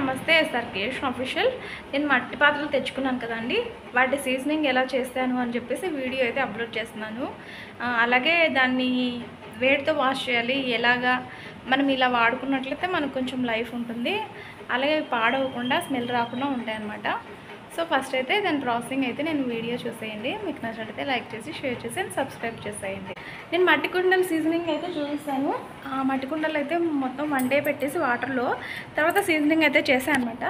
నమస్తే ఎస్ఆర్కేష్ ఆఫీషియల్. నేను మట్టి పాత్రలు తెచ్చుకున్నాను కదండి, వాటి సీజనింగ్ ఎలా చేస్తాను అని చెప్పేసి వీడియో అయితే అప్లోడ్ చేస్తున్నాను. అలాగే దాన్ని వేడితో వాష్ చేయాలి, ఎలాగా మనం ఇలా వాడుకున్నట్లయితే మనకు కొంచెం లైఫ్ ఉంటుంది, అలాగే పాడవకుండా స్మెల్ రాకుండా ఉంటాయి అన్నమాట. సో ఫస్ట్ అయితే దాని ప్రాసెసింగ్ అయితే నేను వీడియో చూసేయండి. మీకు నచ్చినట్లయితే లైక్ చేసి షేర్ చేసి అండ్ సబ్స్క్రైబ్ చేసేయండి. నేను మట్టి కుండల సీజనింగ్ అయితే చూపిస్తాను. ఆ మట్టి కుండలు అయితే మొత్తం 1 డే పెట్టేసి వాటర్లో తర్వాత సీజనింగ్ అయితే చేశాను అనమాట.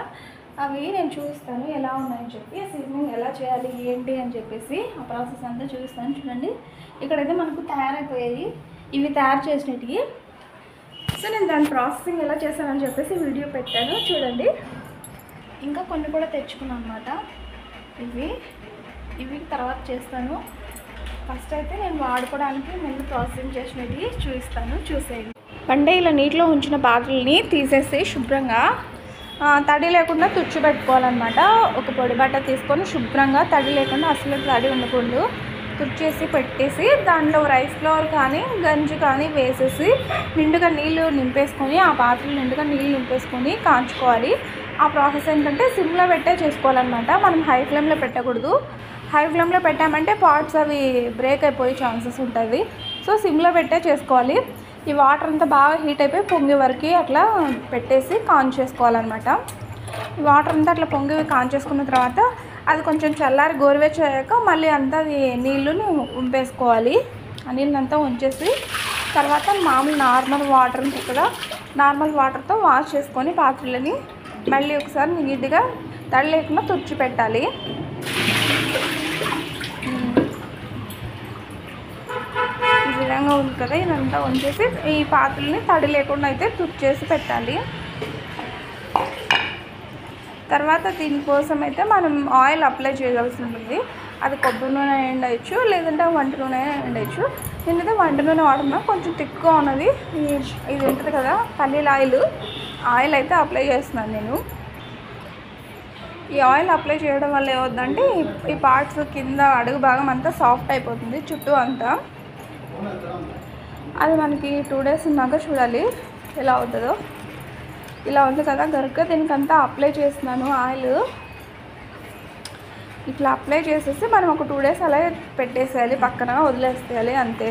అవి నేను చూపిస్తాను ఎలా ఉన్నాయని చెప్పి, ఆ సీజనింగ్ ఎలా చేయాలి ఏంటి అని చెప్పేసి ఆ ప్రాసెస్ అంతా చూపిస్తాను. చూడండి, ఇక్కడైతే మనకు తయారైపోయాయి, ఇవి తయారు చేసినవి. సో నేను దాని ప్రాసెసింగ్ ఎలా చేశానని చెప్పేసి వీడియో పెట్టాను చూడండి. ఇంకా కొన్ని కూడా తెచ్చుకున్నాను అనమాట. ఇవి తర్వాత చేస్తాను. ఫస్ట్ అయితే నేను వాడుకోవడానికి ముందు ప్రాసెసింగ్ చేసినవి చూపిస్తాను, చూసేయండి. అంటే ఇలా నీటిలో ఉంచిన పాత్రల్ని తీసేసి శుభ్రంగా తడి లేకుండా తుడిచి పెట్టుకోవాలన్నమాట. ఒక పొడి బట్ట తీసుకొని శుభ్రంగా తడి లేకుండా, అసలు తడి ఉండకూడదు, తుడిచేసి పెట్టేసి దాంట్లో రైస్ ఫ్లోర్ కానీ గంజి కానీ వేసేసి నిండుగా నీళ్ళు నింపేసుకొని, ఆ పాత్రలు నిండుగా నీళ్ళు నింపేసుకొని కాంచుకోవాలి. ఆ ప్రాసెస్ ఏంటంటే సిమ్లో పెట్టే చేసుకోవాలన్నమాట. మనం హై ఫ్లేమ్లో పెట్టకూడదు. హై ఫ్లేమ్లో పెట్టామంటే పార్ట్స్ అవి బ్రేక్ అయిపోయే ఛాన్సెస్ ఉంటుంది. సో సిమ్లో పెట్టే చేసుకోవాలి. ఈ వాటర్ అంతా బాగా హీట్ అయిపోయి పొంగే వరకు అట్లా పెట్టేసి కాంచేసుకోవాలన్నమాట. ఈ వాటర్ అంతా అట్లా పొంగి కాంచేసుకున్న తర్వాత అది కొంచెం చల్లారి గోరువెచ్చాక మళ్ళీ అంతా అది నీళ్ళని ఉంపేసుకోవాలి. ఆ నీళ్ళంతా ఉంచేసి తర్వాత మామూలు నార్మల్ వాటర్ ఉంటుంది కదా, నార్మల్ వాటర్తో వాష్ చేసుకొని పాత్రలని మళ్ళీ ఒకసారి నీట్గా తడి లేకుండా తుడిచి పెట్టాలి. ఈ విధంగా ఉంది కదా, ఇదంతా ఉంచేసి ఈ పాత్రలని తడి లేకుండా అయితే తుడిచేసి పెట్టాలి. తర్వాత దీనికోసం అయితే మనం ఆయిల్ అప్లై చేయాల్సి ఉంటుంది. అది కొబ్బరి నూనె ఎండవచ్చు, లేదంటే వంట నూనె ఎండవచ్చు. నేనైతే వంట నూనె వాడుతున్నా, కొంచెం తిక్కుగా ఉన్నది. ఇది ఉంటుంది కదా పల్లీల ఆయిల్ అయితే అప్లై చేస్తున్నాను నేను. ఈ ఆయిల్ అప్లై చేయడం వల్ల ఏమవుతుందంటే ఈ పార్ట్స్ కింద అడుగు భాగం అంతా సాఫ్ట్ అయిపోతుంది, చుట్టూ అంతా. అది మనకి 2 days ఉన్నాక చూడాలి ఎలా అవుతుందో. ఇలా ఉంది కదా గరుగ్గా, దీనికంతా అప్లై చేస్తున్నాను ఆయిల్. ఇట్లా అప్లై చేసేసి మనం ఒక 2 days అలాగే పెట్టేసేయాలి, పక్కన వదిలేసేయాలి అంతే.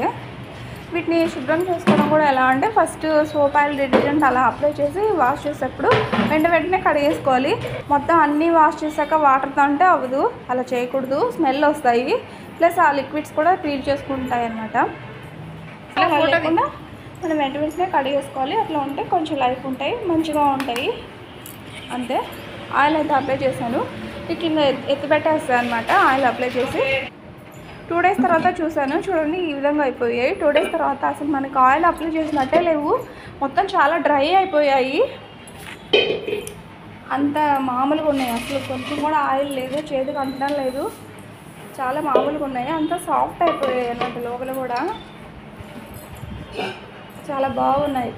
వీటిని శుభ్రం చేసుకోవడం కూడా ఎలా అంటే ఫస్ట్ సోప్ ఆయిల్ డిటర్జెంట్ అలా అప్లై చేసి వాష్ చేసేటప్పుడు వెంటనే కడిగేసుకోవాలి. మొత్తం అన్నీ వాష్ చేశాక వాటర్తో అంటే అవ్వదు, అలా చేయకూడదు, స్మెల్ వస్తాయి. ప్లస్ ఆ లిక్విడ్స్ కూడా పీల్ చేసుకుంటాయి అన్నమాట. అలా లేకుండా మనం వెంటనే కడిగేసుకోవాలి. అట్లా ఉంటే కొంచెం లైఫ్ ఉంటాయి, మంచిగా ఉంటాయి అంతే. ఆయిల్ అయితే అప్లై చేశాను, కింద ఎత్తి పెట్టేస్తాను అనమాట. ఆయిల్ అప్లై చేసి 2 days తర్వాత చూశాను, చూడండి ఈ విధంగా అయిపోయాయి. 2 days తర్వాత అసలు మనకి ఆయిల్ అప్లై చేసినట్టే లేవు, మొత్తం చాలా డ్రై అయిపోయాయి. అంత మామూలుగా ఉన్నాయి, అసలు కొంచెం కూడా ఆయిల్ లేదు, చేతికి అంటడం లేదు, చాలా మామూలుగా ఉన్నాయి. అంత సాఫ్ట్ అయిపోయాయి అన్నట్టు, లోపల కూడా చాలా బాగున్నాయి.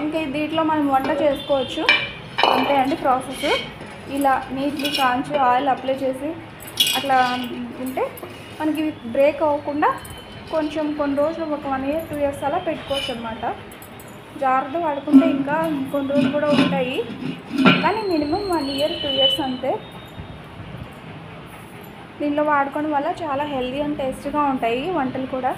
ఇంకా దీంట్లో మనం వంట చేసుకోవచ్చు అంతే అండి ప్రాసెస్. ఇలా నీట్లీ కాంచి ఆయిల్ అప్లై చేసి అట్లా ఉంటే మనకి బ్రేక్ అవ్వకుండా కొంచెం కొన్ని రోజులు, ఒక 1 year 2 years అలా పెట్టుకోవచ్చు అనమాట. జాగ్రత్త వాడుకుంటే ఇంకా కొన్ని రోజులు కూడా ఉంటాయి, కానీ మినిమం 1 year 2 years అంతే. దీనిలో వాడుకోవడం వల్ల చాలా హెల్దీ అండ్ టేస్టీగా ఉంటాయి వంటలు కూడా.